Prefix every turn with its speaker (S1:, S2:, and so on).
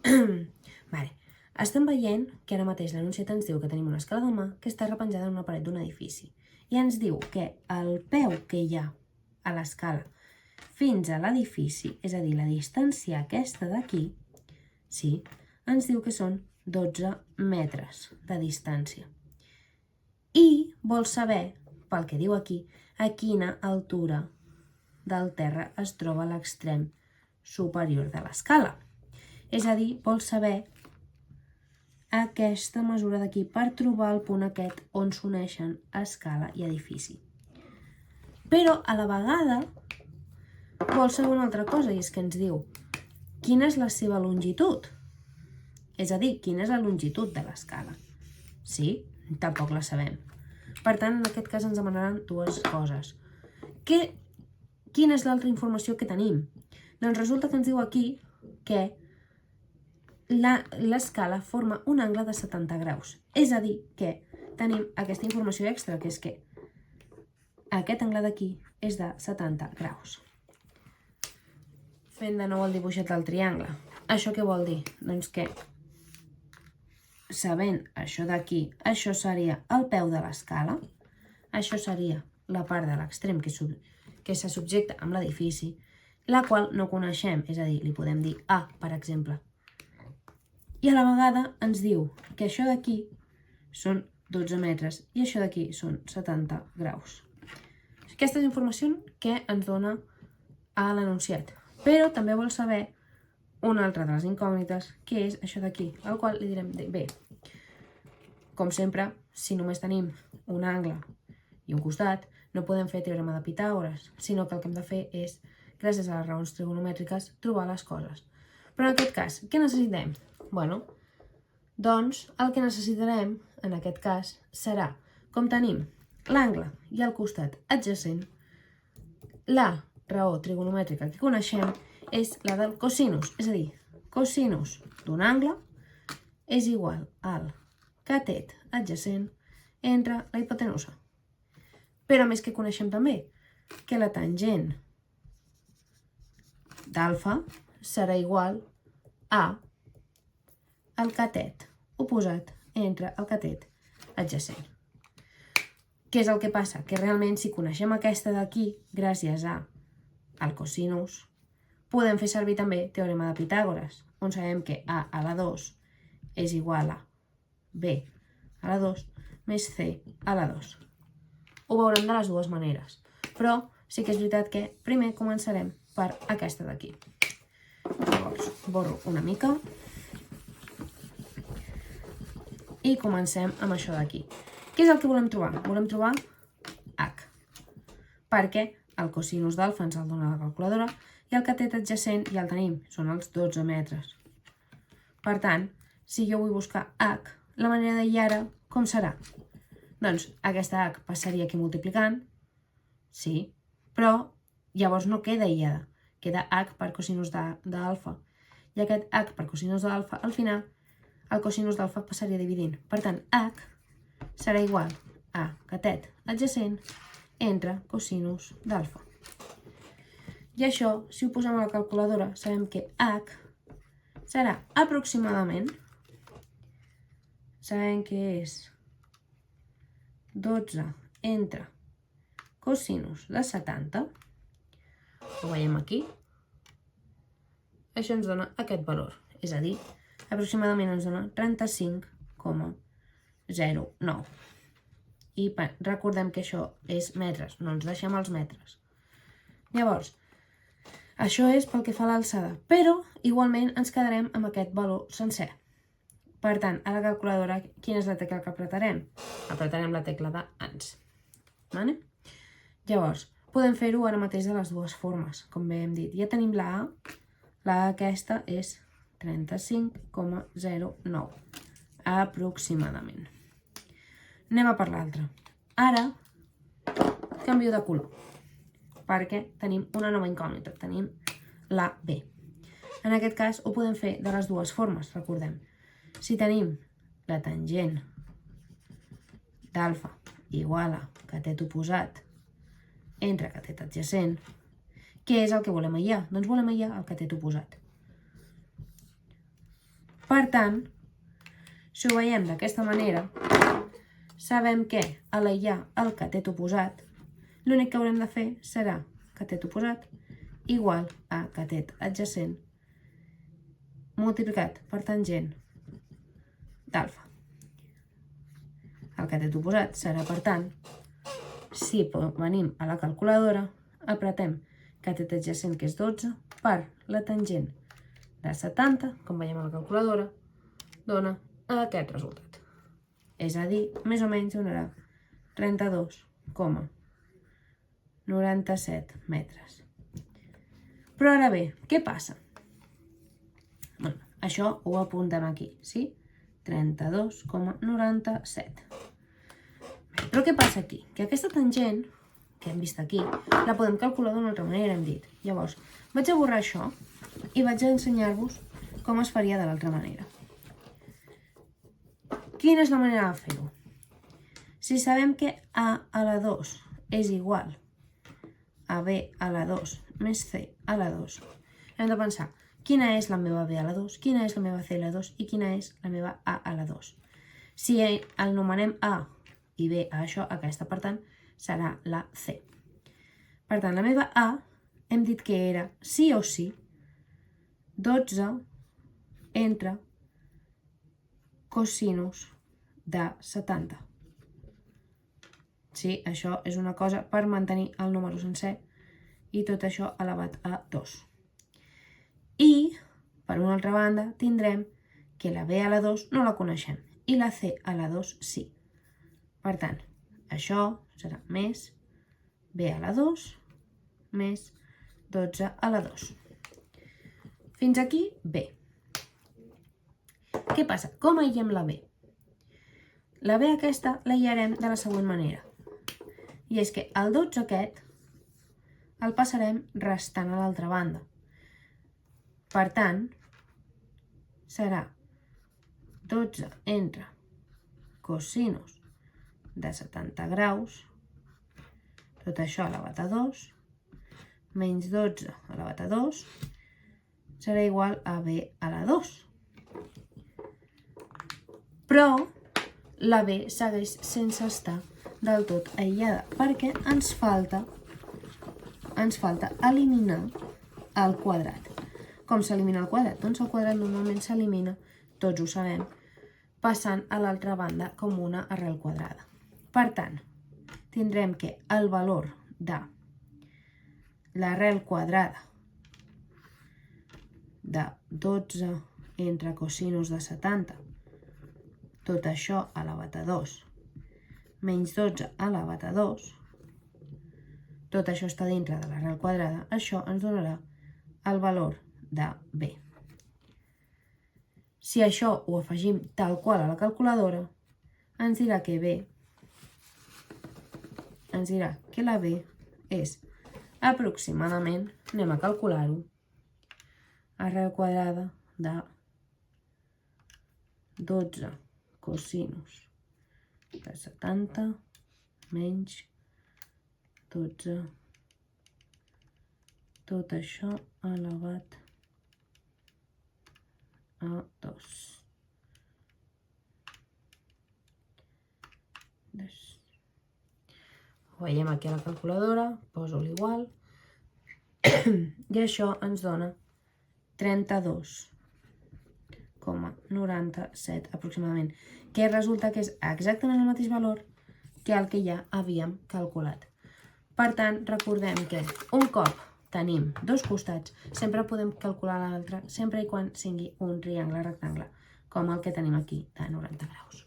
S1: Vale. Estem veient que ara mateix l'enunciat ens diu que tenim una escala de mà que està repenjada en una paret d'un edifici. I ens diu que el peu que hi ha a l'escala fins a l'edifici, és a dir, la distància aquesta d'aquí, sí, ens diu que són 12 metres de distància. I vol saber, pel que diu aquí, a quina altura del terra es troba l'extrem superior de l'escala. És a dir, vol saber aquesta mesura d'aquí per trobar el punt aquest on s'uneixen escala i edifici. Però a la vegada vol saber una altra cosa i és que ens diu quina és la seva longitud. És a dir, quina és la longitud de l'escala. Sí, tampoc la sabem. Per tant, en aquest cas ens demanaran dues coses. Quina és l'altra informació que tenim? Doncs resulta que ens diu aquí que l'escala forma un angle de 70 graus. És a dir, que tenim aquesta informació extra, que és que aquest angle d'aquí és de 70 graus. Fent de nou el dibuixet del triangle. Això què vol dir? Doncs que, sabent això d'aquí, això seria el peu de l'escala, això seria la part de l'extrem que se subjecta amb l'edifici, la qual no coneixem, és a dir, li podem dir A, per exemple. I a la vegada ens diu que això d'aquí són 12 metres i això d'aquí són 70 graus. Aquesta és informació que ens dona a l'enunciat, però també vol saber una altra de les incògnites, que és això d'aquí, al qual li direm B. Com sempre, si només tenim un angle i un costat, no podem fer teorema de Pitàgores, sinó que el que hem de fer és, gràcies a les raons trigonomètriques, trobar les coses. Però en aquest cas, què necessitem? Bueno, doncs el que necessitarem en aquest cas serà, com tenim l'angle i el costat adjacent, la raó trigonomètrica que coneixem és la del cosinus, és a dir, cosinus d'un angle és igual al catet adjacent entre la hipotenusa. Però a més que coneixem també que la tangent d'alfa serà igual a el catet oposat entre el catet adjacent. Què és el que passa? Que realment si coneixem aquesta d'aquí, gràcies al cosinus, podem fer servir també teorema de Pitàgores, on sabem que A a la 2 és igual a B a la 2 més C a la 2. Ho veurem de les dues maneres, però sí que és veritat que primer començarem per aquesta d'aquí. Llavors, borro una mica i comencem amb això d'aquí. Què és el que volem trobar? Volem trobar H, perquè el cosinus d'alfa ens el dona la calculadora i el catet adjacent ja el tenim, són els 12 metres. Per tant, si jo vull buscar H, la manera de ara, com serà? Doncs aquesta H passaria aquí multiplicant, sí, però llavors no queda aïllada, queda H per cosinus d'alfa. I aquest H per cosinus d'alfa, al final, el cosinus d'alfa passaria dividint. Per tant, H serà igual a catet adjacent entre cosinus d'alfa. I això, si ho posem a la calculadora, sabem que H serà aproximadament, sabem que és 12 entre cosinus de 70, ho veiem aquí, això ens dona aquest valor, és a dir, aproximadament ens dona 35,09. I recordem que això és metres, no ens deixem els metres. Llavors, això és pel que fa a l'alçada, però igualment ens quedarem amb aquest valor sencer. Per tant, a la calculadora, quina és la tecla que apretarem? Apretarem la tecla d'ans. Llavors, podem fer-ho ara mateix de les dues formes, com bé hem dit. Ja tenim la A aquesta és 35,09, aproximadament. Anem a per l'altra. Ara, canvio de color, perquè tenim una nova incògnita, tenim la B. En aquest cas ho podem fer de les dues formes, recordem. Si tenim la tangent d'alfa igual a catet oposat entre catet adjacent, què és el que volem aïllar? Doncs volem aïllar el catet oposat. Per tant, si ho veiem d'aquesta manera, sabem que aïllar el catet oposat, l'únic que haurem de fer serà catet oposat igual a catet adjacent multiplicat per tangent d'alfa. El catet oposat serà, per tant, si venim a la calculadora, apretem catet adjacent, que és 12, per la tangent de 70, com veiem a la calculadora, dona aquest resultat. És a dir, més o menys donarà 32,97 metres. Però ara bé, què passa? Bueno, això ho apuntem aquí, sí? 32,97. Però què passa aquí? Que aquesta tangent, que hem vist aquí, la podem calcular d'una altra manera, hem dit. Llavors, vaig a borrar això i vaig a ensenyar-vos com es faria de l'altra manera. Quina és la manera de fer-ho? Si sabem que A a la 2 és igual a B a la 2 més C a la 2, hem de pensar quina és la meva B a la 2, quina és la meva C a la 2 i quina és la meva A a la 2. Si el nomenem A i B a això, aquesta, per tant, serà la C. Per tant, la meva A hem dit que era sí o sí 12 entre cosinus de 70. Sí, això és una cosa per mantenir el número sencer i tot això elevat a 2. I, per una altra banda, tindrem que la B a la 2 no la coneixem i la C a la 2 sí. Per tant, això serà més B a la 2 més 12 a la 2. Fins aquí, B. Què passa? Com aïllem la B? La B aquesta l'aïllarem de la següent manera. I és que el 12 aquest el passarem restant a l'altra banda. Per tant, serà 12 entre cosinus de 70 graus, tot això elevat a 2, menys 12 elevat a 2, serà igual a B a la 2. Però la B segueix sense estar del tot aïllada, perquè ens falta eliminar el quadrat. Com s'elimina el quadrat? Doncs el quadrat normalment s'elimina, tots ho sabem, passant a l'altra banda com una arrel quadrada. Per tant, tindrem que el valor de l'arrel quadrada de 12 entre cosinus de 70, tot això elevat a 2, menys 12 elevat a 2, tot això està dintre de l'arrel quadrada, això ens donarà el valor de B. Si això ho afegim tal qual a la calculadora, ens dirà que la B és aproximadament, anem a calcular-ho, arrel quadrada de 12 cosinus de 70 menys 12, tot això elevat a 2. Ho veiem aquí a la calculadora, poso l'igual, i això ens dona 32,97 aproximadament, que resulta que és exactament el mateix valor que el que ja havíem calculat. Per tant, recordem que un cop tenim dos costats, sempre podem calcular l'altre, sempre i quan sigui un triangle rectangle, com el que tenim aquí de 90 graus.